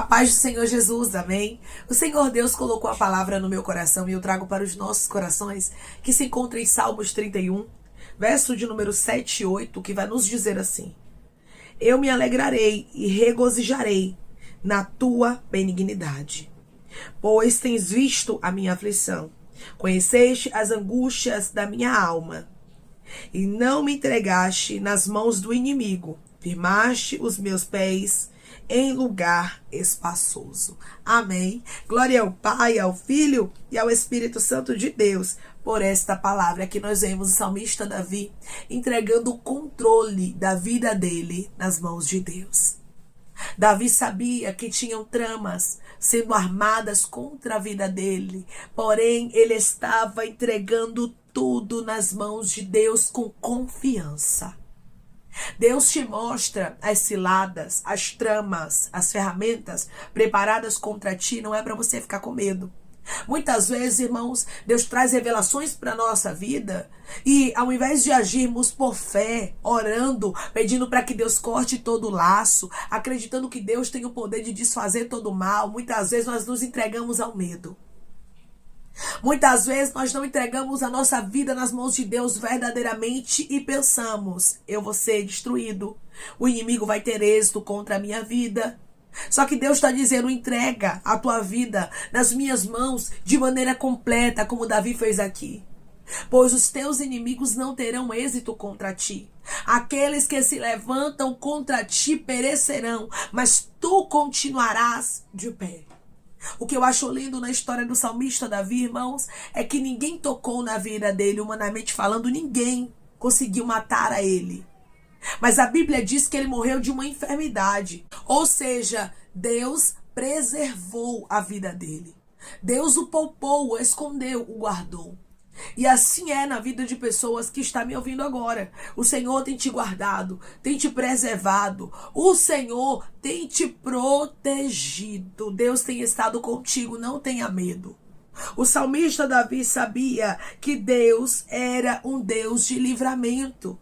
paz do Senhor Jesus, amém? O Senhor Deus colocou a palavra no meu coração e eu trago para os nossos corações, que se encontra em Salmos 31, verso de número 7 e 8, que vai nos dizer assim: Eu me alegrarei e regozijarei na tua benignidade, pois tens visto a minha aflição, conheceste as angústias da minha alma, e não me entregaste nas mãos do inimigo, firmaste os meus pés em lugar espaçoso. Amém. Glória ao Pai, ao Filho e ao Espírito Santo de Deus por esta palavra que nós vemos o salmista Davi entregando o controle da vida dele nas mãos de Deus. Davi sabia que tinham tramas sendo armadas contra a vida dele, porém ele estava entregando tudo nas mãos de Deus com confiança. Deus te mostra as ciladas, as tramas, as ferramentas preparadas contra ti, não é para você ficar com medo. Muitas vezes, irmãos, Deus traz revelações para a nossa vida e ao invés de agirmos por fé, orando, pedindo para que Deus corte todo o laço, acreditando que Deus tem o poder de desfazer todo o mal, muitas vezes nós nos entregamos ao medo. Muitas vezes nós não entregamos a nossa vida nas mãos de Deus verdadeiramente e pensamos: eu vou ser destruído, o inimigo vai ter êxito contra a minha vida. Só que Deus está dizendo: entrega a tua vida nas minhas mãos de maneira completa, como Davi fez aqui. Pois os teus inimigos não terão êxito contra ti. Aqueles que se levantam contra ti perecerão, mas tu continuarás de pé. O que eu acho lindo na história do salmista Davi, irmãos, é que ninguém tocou na vida dele, humanamente falando, ninguém conseguiu matar a ele. Mas a Bíblia diz que ele morreu de uma enfermidade. Ou seja, Deus preservou a vida dele. Deus o poupou, o escondeu, o guardou. E assim é na vida de pessoas que estão me ouvindo agora. O Senhor tem te guardado, tem te preservado. O Senhor tem te protegido. Deus tem estado contigo, não tenha medo. O salmista Davi sabia que Deus era um Deus de livramento,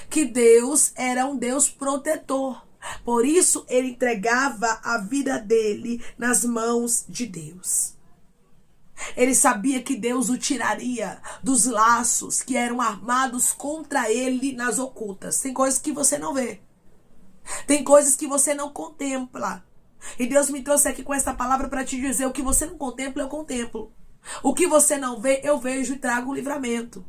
que Deus era um Deus protetor. Por isso ele entregava a vida dele nas mãos de Deus. Ele sabia que Deus o tiraria dos laços que eram armados contra ele nas ocultas. Tem coisas que você não vê. Tem coisas que você não contempla. E Deus me trouxe aqui com essa palavra para te dizer: o que você não contempla, eu contemplo. O que você não vê, eu vejo e trago o livramento.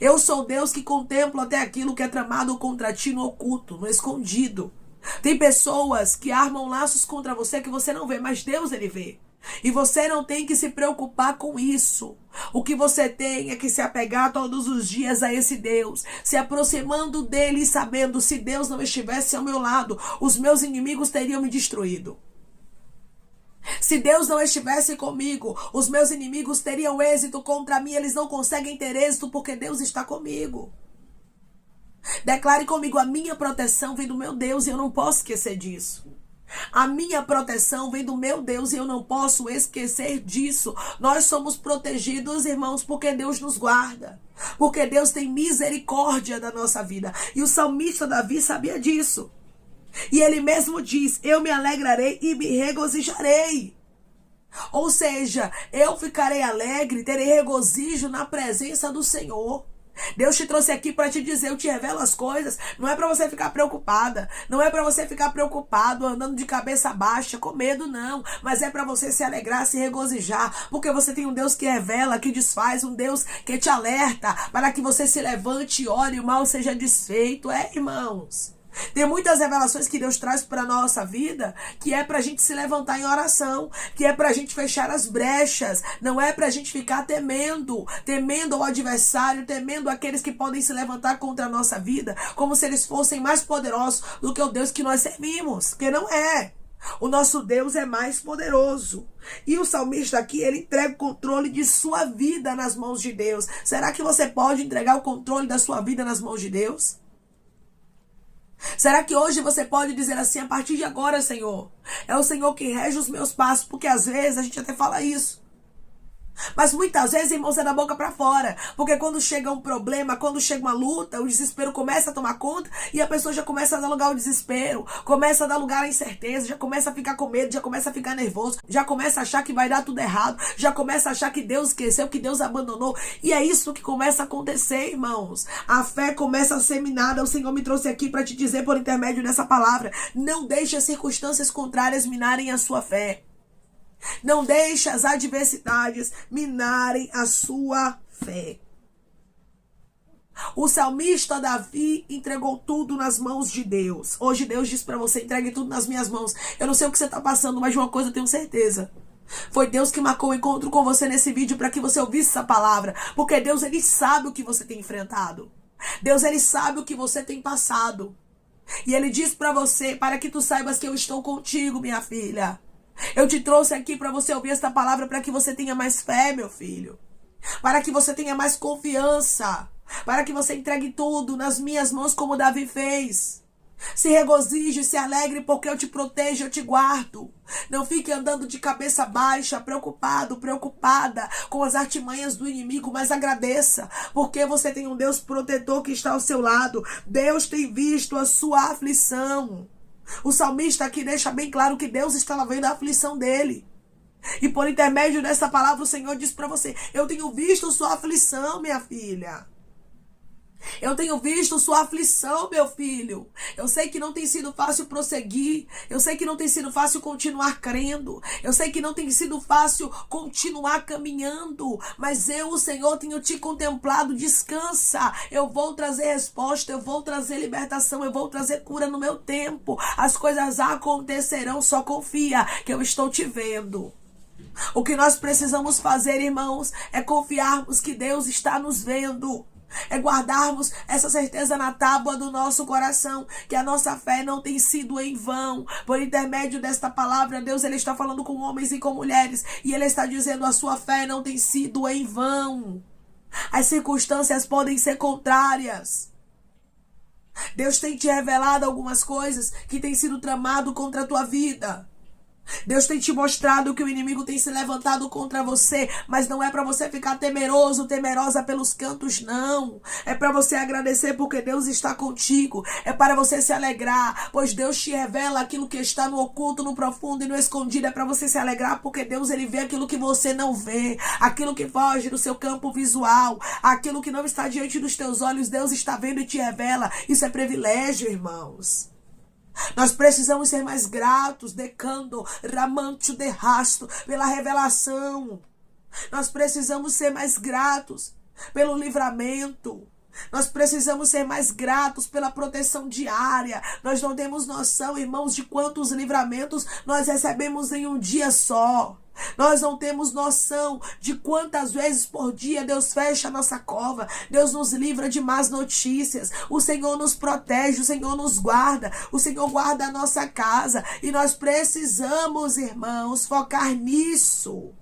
Eu sou Deus que contemplo até aquilo que é tramado contra ti no oculto, no escondido. Tem pessoas que armam laços contra você que você não vê, mas Deus ele vê. E você não tem que se preocupar com isso. O que você tem é que se apegar todos os dias a esse Deus, se aproximando dele e sabendo: se Deus não estivesse ao meu lado, os meus inimigos teriam me destruído. Se Deus não estivesse comigo, os meus inimigos teriam êxito contra mim. Eles não conseguem ter êxito porque Deus está comigo. Declare comigo: a minha proteção vem do meu Deus e eu não posso esquecer disso. A minha proteção vem do meu Deus e eu não posso esquecer disso. Nós somos protegidos, irmãos, porque Deus nos guarda. Porque Deus tem misericórdia da nossa vida. E o salmista Davi sabia disso. E ele mesmo diz: eu me alegrarei e me regozijarei. Ou seja, eu ficarei alegre, terei regozijo na presença do Senhor. Deus te trouxe aqui para te dizer: eu te revelo as coisas. Não é para você ficar preocupada, não é para você ficar preocupado, andando de cabeça baixa, com medo, não. Mas é para você se alegrar, se regozijar, porque você tem um Deus que revela, que desfaz, um Deus que te alerta, para que você se levante e ore e o mal seja desfeito. Irmãos, tem muitas revelações que Deus traz para a nossa vida, que é para a gente se levantar em oração, que é para a gente fechar as brechas, não é para a gente ficar temendo o adversário, temendo aqueles que podem se levantar contra a nossa vida, como se eles fossem mais poderosos do que o Deus que nós servimos, que não é. O nosso Deus é mais poderoso. E o salmista aqui, ele entrega o controle de sua vida nas mãos de Deus. Será que você pode entregar o controle da sua vida nas mãos de Deus? Será que hoje você pode dizer assim: a partir de agora, Senhor, é o Senhor que rege os meus passos? Porque às vezes a gente até fala isso. Mas muitas vezes, irmãos, é da boca pra fora. Porque quando chega um problema, quando chega uma luta, o desespero começa a tomar conta e a pessoa já começa a dar lugar ao desespero, começa a dar lugar à incerteza, já começa a ficar com medo, já começa a ficar nervoso, já começa a achar que vai dar tudo errado, já começa a achar que Deus esqueceu, que Deus abandonou. E é isso que começa a acontecer, irmãos. A fé começa a ser minada. O Senhor me trouxe aqui para te dizer por intermédio dessa palavra: não deixe as circunstâncias contrárias minarem a sua fé. Não deixe as adversidades minarem a sua fé. O salmista Davi entregou tudo nas mãos de Deus. Hoje Deus diz para você: entregue tudo nas minhas mãos. Eu não sei o que você está passando, mas de uma coisa eu tenho certeza. Foi Deus que marcou o encontro com você nesse vídeo para que você ouvisse essa palavra. Porque Deus, Ele sabe o que você tem enfrentado. Deus, Ele sabe o que você tem passado. E Ele diz para você: para que tu saibas que eu estou contigo, minha filha. Eu te trouxe aqui para você ouvir esta palavra para que você tenha mais fé, meu filho. Para que você tenha mais confiança. Para que você entregue tudo nas minhas mãos como Davi fez. Se regozije, se alegre, porque eu te protejo, eu te guardo. Não fique andando de cabeça baixa, preocupado, preocupada com as artimanhas do inimigo, mas agradeça, porque você tem um Deus protetor que está ao seu lado. Deus tem visto a sua aflição. O salmista aqui deixa bem claro que Deus estava vendo a aflição dele. E por intermédio dessa palavra o Senhor diz para você: eu tenho visto sua aflição, minha filha. Eu tenho visto sua aflição, meu filho. Eu sei que não tem sido fácil prosseguir. Eu sei que não tem sido fácil continuar crendo. Eu sei que não tem sido fácil continuar caminhando. Mas eu, o Senhor, tenho te contemplado. Descansa. Eu vou trazer resposta. Eu vou trazer libertação. Eu vou trazer cura no meu tempo. As coisas acontecerão. Só confia que eu estou te vendo. O que nós precisamos fazer, irmãos, é confiarmos que Deus está nos vendo. É guardarmos essa certeza na tábua do nosso coração, que a nossa fé não tem sido em vão. Por intermédio desta palavra, Deus, Ele está falando com homens e com mulheres, e Ele está dizendo: a sua fé não tem sido em vão. As circunstâncias podem ser contrárias. Deus tem te revelado algumas coisas que têm sido tramado contra a tua vida. Deus tem te mostrado que o inimigo tem se levantado contra você, mas não é para você ficar temeroso, temerosa pelos cantos, não. É para você agradecer porque Deus está contigo. É para você se alegrar, pois Deus te revela aquilo que está no oculto, no profundo e no escondido. É para você se alegrar porque Deus, Ele vê aquilo que você não vê, aquilo que foge do seu campo visual, aquilo que não está diante dos teus olhos. Deus está vendo e te revela. Isso é privilégio, irmãos. Nós precisamos ser mais gratos, decando, ramante de rasto, pela revelação. Nós precisamos ser mais gratos pelo livramento. Nós precisamos ser mais gratos pela proteção diária. Nós não temos noção, irmãos, de quantos livramentos nós recebemos em um dia só. Nós não temos noção de quantas vezes por dia Deus fecha a nossa cova. Deus nos livra de más notícias. O Senhor nos protege, o Senhor nos guarda, o Senhor guarda a nossa casa. E nós precisamos, irmãos, focar nisso.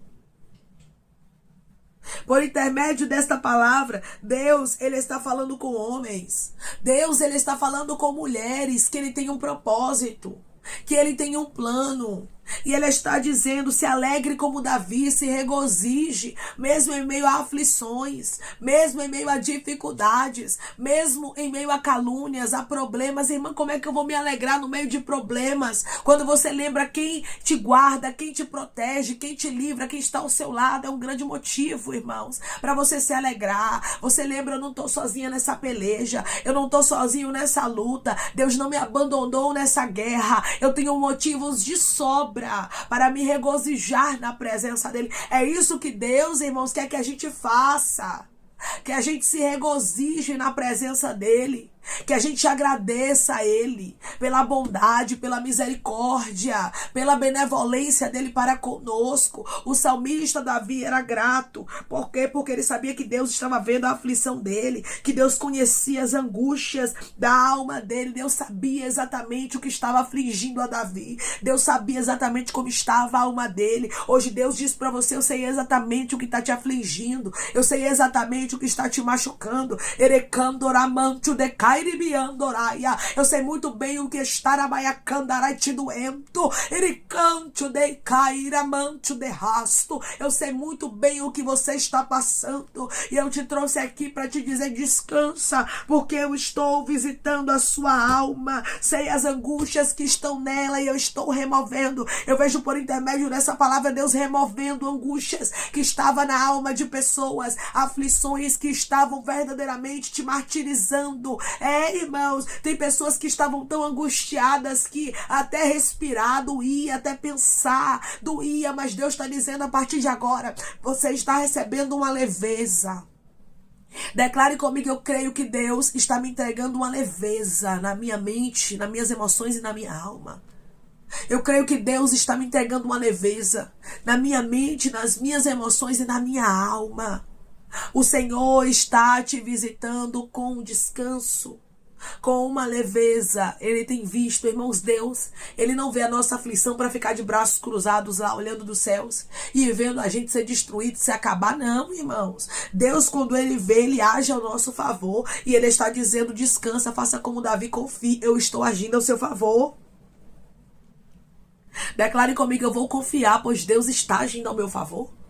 Por intermédio desta palavra, Deus, Ele está falando com homens. Deus, Ele está falando com mulheres, que Ele tem um propósito, que Ele tem um plano. E Ele está dizendo: se alegre como Davi, se regozije, mesmo em meio a aflições, mesmo em meio a dificuldades, mesmo em meio a calúnias, a problemas. Irmã, como é que eu vou me alegrar no meio de problemas? Quando você lembra quem te guarda, quem te protege, quem te livra, quem está ao seu lado, é um grande motivo, irmãos, para você se alegrar. Você lembra: eu não estou sozinha nessa peleja, eu não estou sozinho nessa luta, Deus não me abandonou nessa guerra, eu tenho motivos de sobra para me regozijar na presença dele. É isso que Deus, irmãos, quer que a gente faça. Que a gente se regozije na presença dele. Que a gente agradeça a Ele pela bondade, pela misericórdia, pela benevolência dele para conosco. O salmista Davi era grato. Por quê? Porque ele sabia que Deus estava vendo a aflição dele, que Deus conhecia as angústias da alma dele. Deus sabia exatamente o que estava afligindo a Davi. Deus sabia exatamente como estava a alma dele. Hoje Deus diz para você: eu sei exatamente o que está te afligindo. Eu sei exatamente o que está te machucando. Erecando oramante o decado. Eu sei muito bem o que está na Baiacandarai te doendo. Ele canto de cair manto de rasto. Eu sei muito bem o que você está passando. E eu te trouxe aqui para te dizer: descansa, porque eu estou visitando a sua alma. Sei as angústias que estão nela e eu estou removendo. Eu vejo por intermédio dessa palavra Deus removendo angústias que estavam na alma de pessoas, aflições que estavam verdadeiramente te martirizando. Irmãos, tem pessoas que estavam tão angustiadas que até respirar doía, até pensar doía, mas Deus está dizendo: a partir de agora você está recebendo uma leveza. Declare comigo: eu creio que Deus está me entregando uma leveza na minha mente, nas minhas emoções e na minha alma. Eu creio que Deus está me entregando uma leveza na minha mente, nas minhas emoções e na minha alma. O Senhor está te visitando com descanso, com uma leveza. Ele tem visto, irmãos, Deus, Ele não vê a nossa aflição para ficar de braços cruzados lá, olhando dos céus e vendo a gente ser destruído, se acabar. Não, irmãos. Deus, quando Ele vê, Ele age ao nosso favor e Ele está dizendo: descansa, faça como Davi, confie, eu estou agindo ao seu favor. Declare comigo: eu vou confiar, pois Deus está agindo ao meu favor.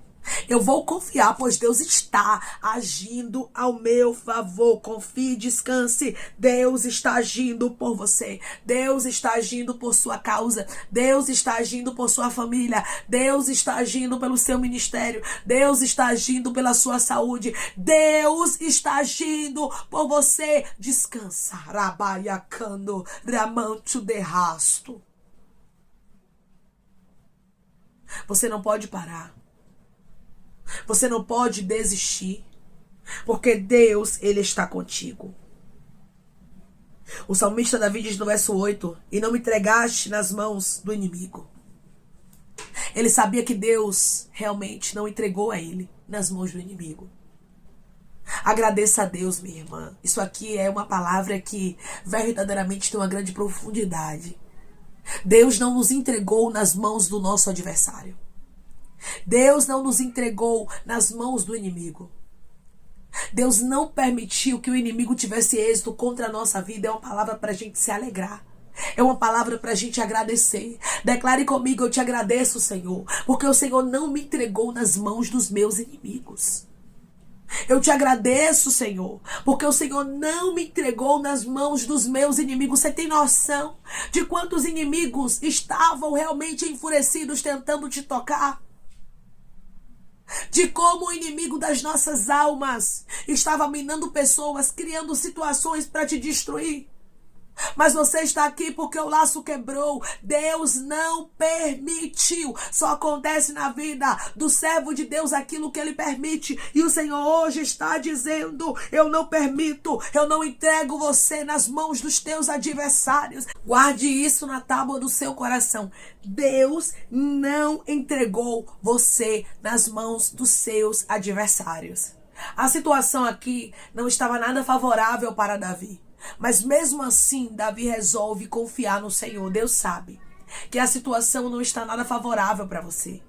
Eu vou confiar, pois Deus está agindo ao meu favor. Confie, descanse. Deus está agindo por você. Deus está agindo por sua causa. Deus está agindo por sua família. Deus está agindo pelo seu ministério. Deus está agindo pela sua saúde. Deus está agindo por você. Descansa. Rabaiacando, ramanto de rasto. Você não pode parar. Você não pode desistir. Porque Deus, Ele está contigo. O salmista Davi diz no verso 8: e não me entregaste nas mãos do inimigo. Ele sabia que Deus realmente não entregou a ele nas mãos do inimigo. Agradeça a Deus, minha irmã. Isso aqui é uma palavra que verdadeiramente tem uma grande profundidade. Deus não nos entregou nas mãos do nosso adversário. Deus não nos entregou nas mãos do inimigo. Deus não permitiu que o inimigo tivesse êxito contra a nossa vida. É uma palavra para a gente se alegrar. É uma palavra para a gente agradecer. Declare comigo: eu te agradeço, Senhor, porque o Senhor não me entregou nas mãos dos meus inimigos. Eu te agradeço, Senhor, porque o Senhor não me entregou nas mãos dos meus inimigos. Você tem noção de quantos inimigos estavam realmente enfurecidos tentando te tocar? De como o inimigo das nossas almas estava minando pessoas, criando situações para te destruir. Mas você está aqui porque o laço quebrou. Deus não permitiu. Só acontece na vida do servo de Deus aquilo que ele permite. E o Senhor hoje está dizendo: eu não permito, eu não entrego você nas mãos dos teus adversários. Guarde isso na tábua do seu coração. Deus não entregou você nas mãos dos seus adversários. A situação aqui não estava nada favorável para Davi. Mas mesmo assim, Davi resolve confiar no Senhor. Deus sabe que a situação não está nada favorável para você.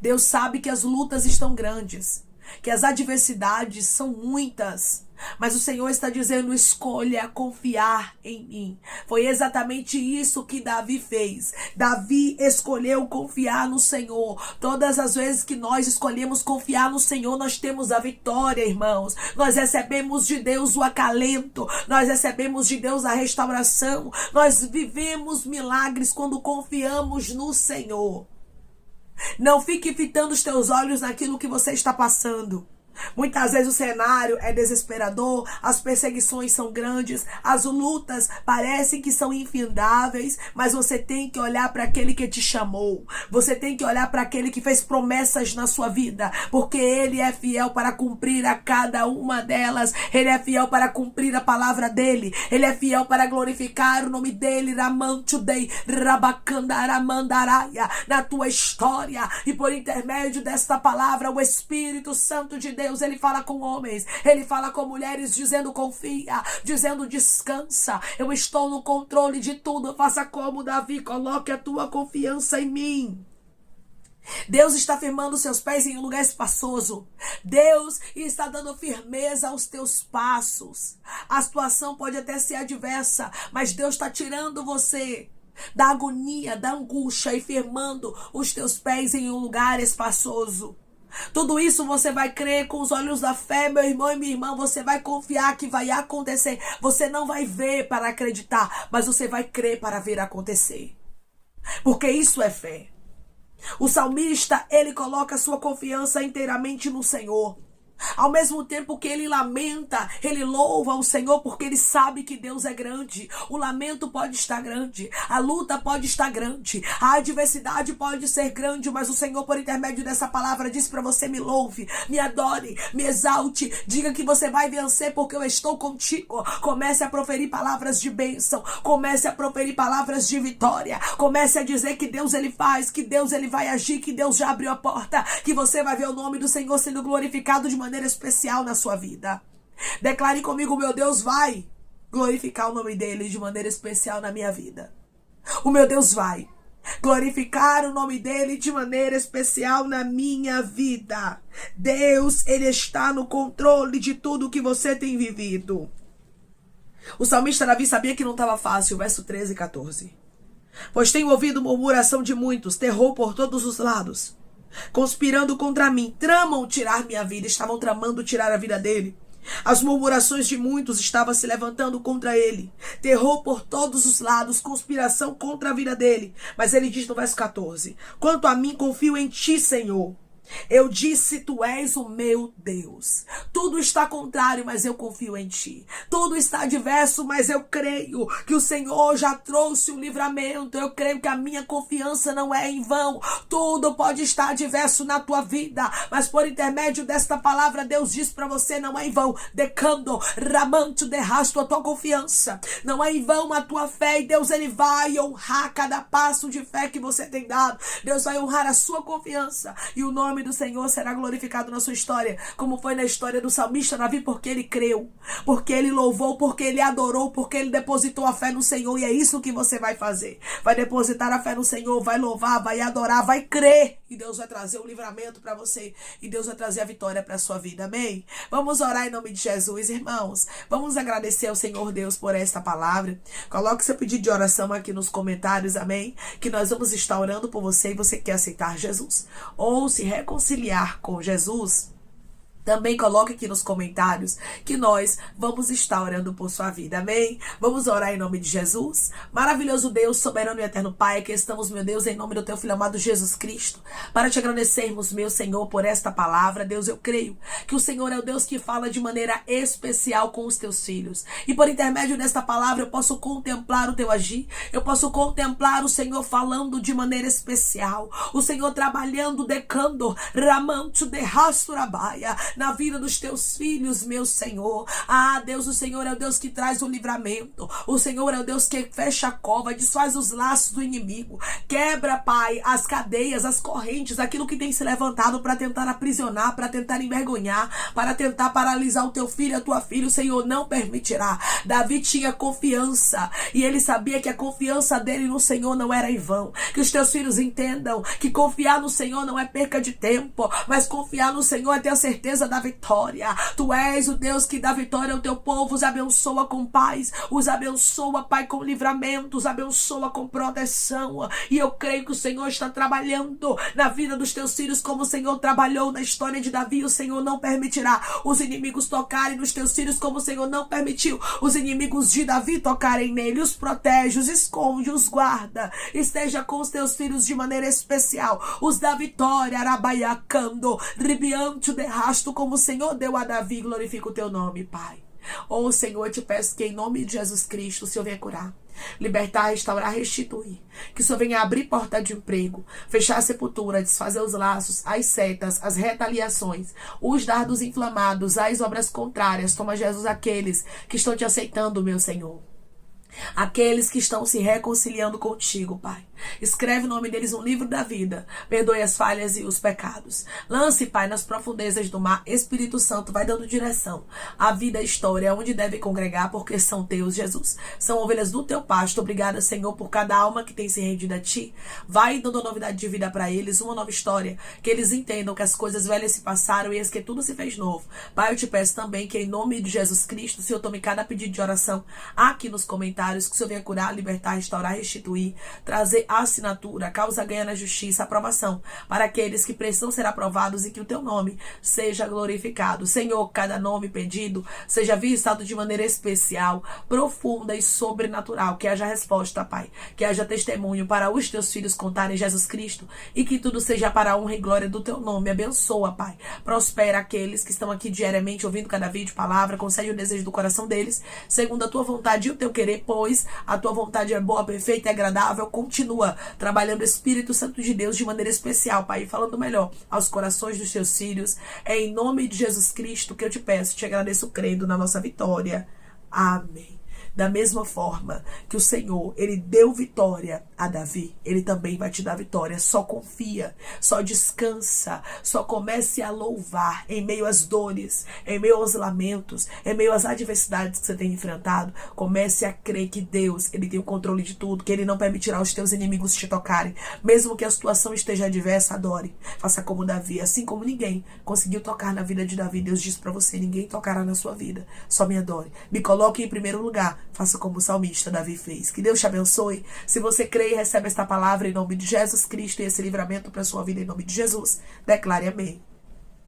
Deus sabe que as lutas estão grandes, que as adversidades são muitas. Mas o Senhor está dizendo: escolha confiar em mim. Foi exatamente isso que Davi fez. Davi escolheu confiar no Senhor. Todas as vezes que nós escolhemos confiar no Senhor, nós temos a vitória, irmãos. Nós recebemos de Deus o acalento. Nós recebemos de Deus a restauração. Nós vivemos milagres quando confiamos no Senhor. Não fique fitando os teus olhos naquilo que você está passando. Muitas vezes o cenário é desesperador, as perseguições são grandes, as lutas parecem que são infindáveis, mas você tem que olhar para aquele que te chamou, você tem que olhar para aquele que fez promessas na sua vida, porque Ele é fiel para cumprir a cada uma delas. Ele é fiel para cumprir a palavra dele, Ele é fiel para glorificar o nome dele na tua história. E por intermédio desta palavra, o Espírito Santo de Deus, Ele fala com homens, Ele fala com mulheres, dizendo: confia, dizendo: descansa, eu estou no controle de tudo. Faça como Davi, coloque a tua confiança em mim. Deus está firmando seus pés em um lugar espaçoso. Deus está dando firmeza aos teus passos. A situação pode até ser adversa, mas Deus está tirando você da agonia, da angústia e firmando os teus pés em um lugar espaçoso. Tudo isso você vai crer com os olhos da fé, meu irmão e minha irmã. Você vai confiar que vai acontecer. Você não vai ver para acreditar, mas você vai crer para ver acontecer. Porque isso é fé. O salmista, ele coloca sua confiança inteiramente no Senhor. Ao mesmo tempo que ele lamenta, ele louva o Senhor porque ele sabe que Deus é grande. O lamento pode estar grande, a luta pode estar grande, a adversidade pode ser grande, mas o Senhor, por intermédio dessa palavra, diz para você: me louve, me adore, me exalte, diga que você vai vencer porque eu estou contigo. Comece a proferir palavras de bênção, comece a proferir palavras de vitória, comece a dizer que Deus ele faz, que Deus ele vai agir, que Deus já abriu a porta, que você vai ver o nome do Senhor sendo glorificado de maneira especial na sua vida. Declare comigo: meu Deus vai glorificar o nome dele de maneira especial na minha vida. O meu Deus vai glorificar o nome dele de maneira especial na minha vida. Deus, ele está no controle de tudo que você tem vivido. O salmista Davi sabia que não estava fácil, verso 13 e 14. Pois tenho ouvido murmuração de muitos, terror por todos os lados. Conspirando contra mim, tramam tirar minha vida. Estavam tramando tirar a vida dele. As murmurações de muitos estavam se levantando contra ele. Terror por todos os lados, conspiração contra a vida dele. Mas ele diz no verso 14: quanto a mim, confio em ti, Senhor. Eu disse: tu és o meu Deus. Tudo está contrário, mas eu confio em ti. Tudo está adverso, mas eu creio que o Senhor já trouxe o livramento. Eu creio que a minha confiança não é em vão. Tudo pode estar adverso na tua vida, mas por intermédio desta palavra, Deus diz para você: não é em vão. Decando, ramante, derrasto a tua confiança. Não é em vão a tua fé, e Deus ele vai honrar cada passo de fé que você tem dado. Deus vai honrar a sua confiança, e o nome do Senhor será glorificado na sua história, como foi na história do salmista Davi, porque ele creu, porque ele louvou, porque ele adorou, porque ele depositou a fé no Senhor. E é isso que você vai fazer. Vai depositar a fé no Senhor, vai louvar, vai adorar, vai crer, e Deus vai trazer o livramento para você, e Deus vai trazer a vitória para a sua vida. Amém? Vamos orar em nome de Jesus, irmãos. Vamos agradecer ao Senhor Deus por esta palavra. Coloque seu pedido de oração aqui nos comentários, amém? Que nós vamos estar orando por você, e você quer aceitar Jesus ou se reconciliar com Jesus, também coloque aqui nos comentários que nós vamos estar orando por sua vida, amém? Vamos orar em nome de Jesus. Maravilhoso Deus, soberano e eterno Pai, aqui estamos, meu Deus, em nome do teu Filho amado Jesus Cristo, para te agradecermos, meu Senhor, por esta palavra. Deus, eu creio que o Senhor é o Deus que fala de maneira especial com os teus filhos, e por intermédio desta palavra eu posso contemplar o teu agir, eu posso contemplar o Senhor falando de maneira especial, o Senhor trabalhando, decando, ramando, derrasturabaia, na vida dos teus filhos, meu Senhor. Ah, Deus, o Senhor é o Deus que traz o livramento. O Senhor é o Deus que fecha a cova, desfaz os laços do inimigo. Quebra, Pai, as cadeias, as correntes, aquilo que tem se levantado para tentar aprisionar, para tentar envergonhar, para tentar paralisar o teu filho e a tua filha. O Senhor não permitirá. Davi tinha confiança, e ele sabia que a confiança dele no Senhor não era em vão. Que os teus filhos entendam que confiar no Senhor não é perca de tempo, mas confiar no Senhor é ter a certeza da vitória. Tu és o Deus que dá vitória ao teu povo. Os abençoa com paz, os abençoa, Pai, com livramento, os abençoa com proteção. E eu creio que o Senhor está trabalhando na vida dos teus filhos como o Senhor trabalhou na história de Davi. O Senhor não permitirá os inimigos tocarem nos teus filhos como o Senhor não permitiu os inimigos de Davi tocarem nele. Os protege, os esconde, os guarda. Esteja com os teus filhos de maneira especial. Os dá vitória, arabaiacando, ribiante, derrasto, como o Senhor deu a Davi. Glorifica o teu nome, Pai. Oh, Senhor, eu te peço que em nome de Jesus Cristo o Senhor venha curar, libertar, restaurar, restituir. Que o Senhor venha abrir porta de emprego, fechar a sepultura, desfazer os laços, as setas, as retaliações, os dardos inflamados, as obras contrárias. Toma, Jesus, aqueles que estão te aceitando, meu Senhor. Aqueles que estão se reconciliando contigo, Pai. Escreve o nome deles no livro da vida. Perdoe as falhas e os pecados. Lance, Pai, nas profundezas do mar. Espírito Santo, vai dando direção. A vida, a história, onde deve congregar, porque são teus, Jesus. São ovelhas do teu pasto. Obrigada, Senhor, por cada alma que tem se rendido a ti. Vai dando novidade de vida para eles, uma nova história. Que eles entendam que as coisas velhas se passaram e eis que tudo se fez novo. Pai, eu te peço também que em nome de Jesus Cristo, o Senhor tome cada pedido de oração aqui nos comentários, que o Senhor venha curar, libertar, restaurar, restituir, trazer a assinatura, a causa ganha na justiça, aprovação para aqueles que precisam ser aprovados e que o teu nome seja glorificado. Senhor, cada nome pedido seja visitado de maneira especial, profunda e sobrenatural, que haja resposta, Pai, que haja testemunho para os teus filhos contarem Jesus Cristo e que tudo seja para a honra e glória do teu nome. Abençoa, Pai, prospera aqueles que estão aqui diariamente ouvindo cada vídeo, palavra, concede o desejo do coração deles, segundo a tua vontade e o teu querer, pois a tua vontade é boa, perfeita e agradável. Continua trabalhando o Espírito Santo de Deus de maneira especial, Pai, falando melhor aos corações dos teus filhos. É em nome de Jesus Cristo que eu te peço, te agradeço crendo na nossa vitória. Amém. Da mesma forma que o Senhor, ele deu vitória a Davi, ele também vai te dar vitória. Só confia, só descansa, só comece a louvar em meio às dores, em meio aos lamentos, em meio às adversidades que você tem enfrentado. Comece a crer que Deus, ele tem o controle de tudo, que ele não permitirá os teus inimigos te tocarem. Mesmo que a situação esteja adversa, adore. Faça como Davi, assim como ninguém conseguiu tocar na vida de Davi. Deus disse para você, ninguém tocará na sua vida, só me adore. Me coloque em primeiro lugar. Faça como o salmista Davi fez. Que Deus te abençoe. Se você crê e recebe esta palavra em nome de Jesus Cristo e esse livramento para a sua vida em nome de Jesus, declare amém.